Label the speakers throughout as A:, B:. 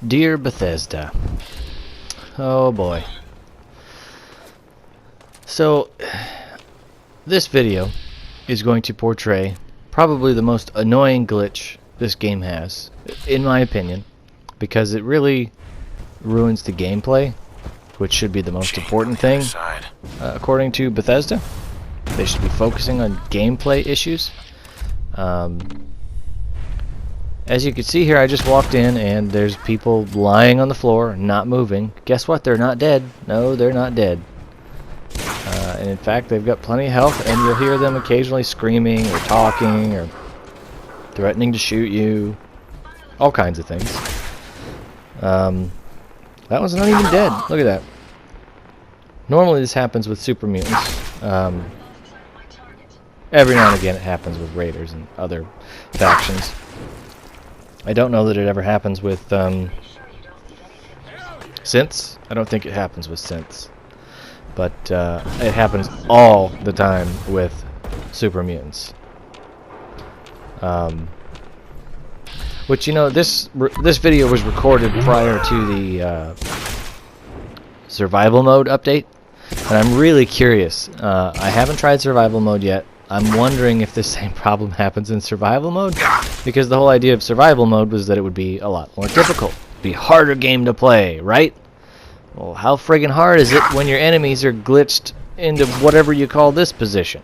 A: Dear Bethesda. Oh boy. So, this video is going to portray probably the most annoying glitch this game has, in my opinion, because it really ruins the gameplay, which should be the most important thing, according to Bethesda. They should be focusing on gameplay issues. As you can see here, I just walked in and there's people lying on the floor, not moving. Guess what? They're not dead. No, they're not dead. And in fact, they've got plenty of health, and you'll hear them occasionally screaming or talking or threatening to shoot you. All kinds of things. That one's not even dead. Look at that. Normally this happens with super mutants. Every now and again it happens with raiders and other factions. I don't know that it ever happens with synths. I don't think it happens with synths. But it happens all the time with super mutants. Which, you know, this video was recorded prior to the survival mode update. And I'm really curious. I haven't tried survival mode yet. I'm wondering if this same problem happens in survival mode, because the whole idea of survival mode was that it would be a lot more difficult, be harder game to play, right? Well, how friggin' hard is it when your enemies are glitched into whatever you call this position?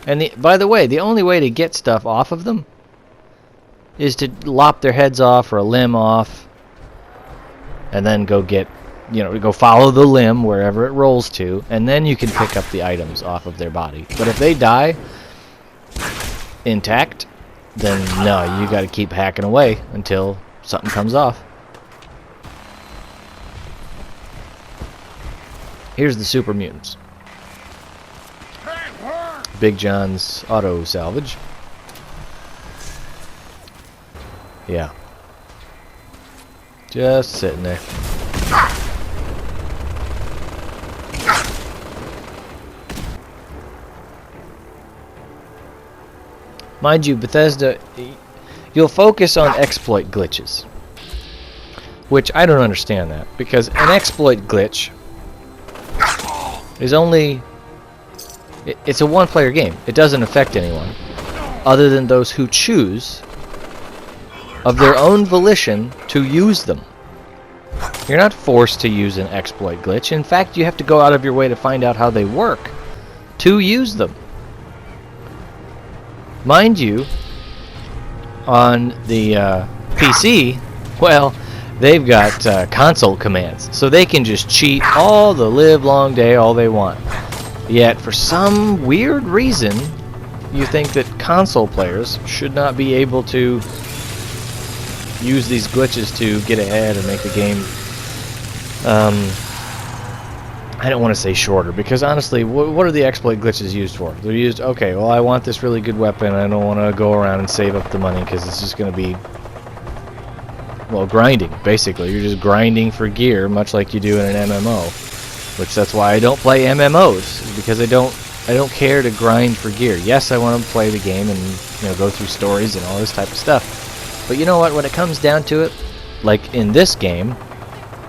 A: And by the way, the only way to get stuff off of them is to lop their heads off or a limb off, and then go get, go follow the limb wherever it rolls to, and then you can pick up the items off of their body. But if they die intact, then no, you gotta keep hacking away until something comes off. Here's the super mutants. Big John's auto salvage. Yeah. Just sitting there. Mind you, Bethesda, you'll focus on exploit glitches, which I don't understand that, because an exploit glitch is only, it's a one-player game. It doesn't affect anyone other than those who choose of their own volition to use them. You're not forced to use an exploit glitch. In fact, you have to go out of your way to find out how they work to use them. Mind you, on the PC, well, they've got console commands, so they can just cheat all the live long day all they want. Yet, for some weird reason, you think that console players should not be able to use these glitches to get ahead and make the game, I don't want to say shorter, because honestly, what are the exploit glitches used for? They're used, okay, well, I want this really good weapon, I don't want to go around and save up the money, because it's just going to be, well, grinding, basically. You're just grinding for gear, much like you do in an MMO, which that's why I don't play MMOs, because I don't care to grind for gear. Yes, I want to play the game and, go through stories and all this type of stuff, but you know what, when it comes down to it, like in this game,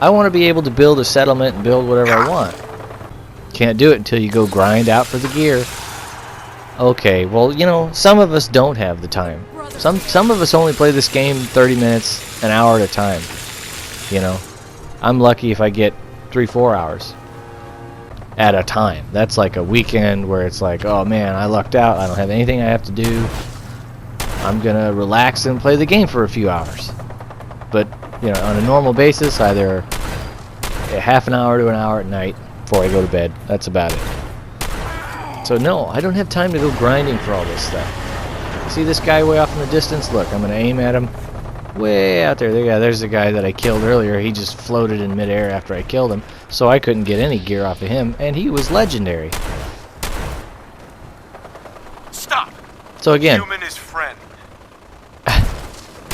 A: I want to be able to build a settlement and build whatever I want. Can't do it until you go grind out for the gear. Okay, well, some of us don't have the time. Some of us only play this game 30 minutes, an hour at a time. I'm lucky if I get 3-4 hours at a time. That's like a weekend where it's like, oh man, I lucked out, I don't have anything I have to do, I'm gonna relax and play the game for a few hours. But on a normal basis, either a half an hour to an hour at night before I go to bed. That's about it. So no, I don't have time to go grinding for all this stuff. See this guy way off in the distance? Look, I'm going to aim at him. Way out there. Yeah, there's the guy that I killed earlier. He just floated in midair after I killed him, so I couldn't get any gear off of him, and he was legendary.
B: Stop!
A: So again,
B: Human is friend.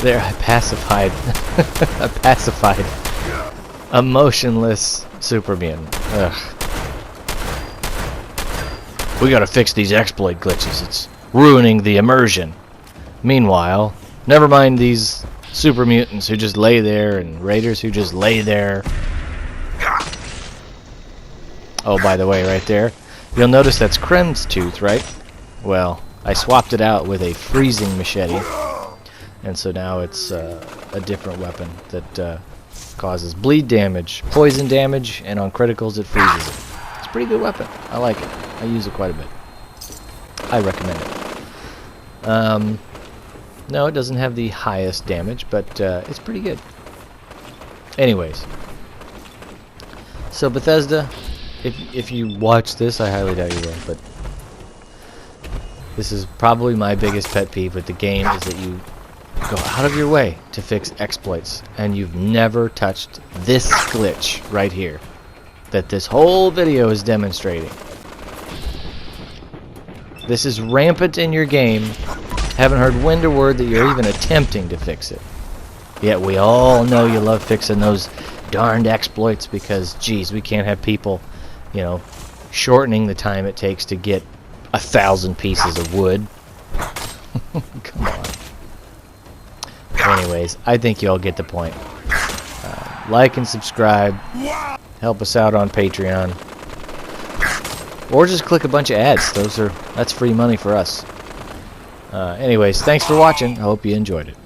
A: there, I pacified. I pacified a motionless super mutant. Ugh. We gotta fix these exploit glitches. It's ruining the immersion. Meanwhile, never mind these super mutants who just lay there, and raiders who just lay there. Oh, by the way, right there, you'll notice that's Krem's tooth, right? Well, I swapped it out with a freezing machete, and so now it's a different weapon that causes bleed damage, poison damage, and on criticals it freezes it. It's a pretty good weapon. I like it. I use it quite a bit. I recommend it. No, it doesn't have the highest damage, but it's pretty good. Anyways, so Bethesda, if you watch this, I highly doubt you will, but this is probably my biggest pet peeve with the game, is that you go out of your way to fix exploits, and you've never touched this glitch right here that this whole video is demonstrating. This is rampant in your game. Haven't heard wind or word that you're even attempting to fix it. Yet we all know you love fixing those darned exploits because, geez, we can't have people, you know, shortening the time it takes to get 1,000 pieces of wood. Come on. Anyways, I think you all get the point. Like and subscribe. Help us out on Patreon. Or just click a bunch of ads. That's free money for us. Anyways, thanks for watching. I hope you enjoyed it.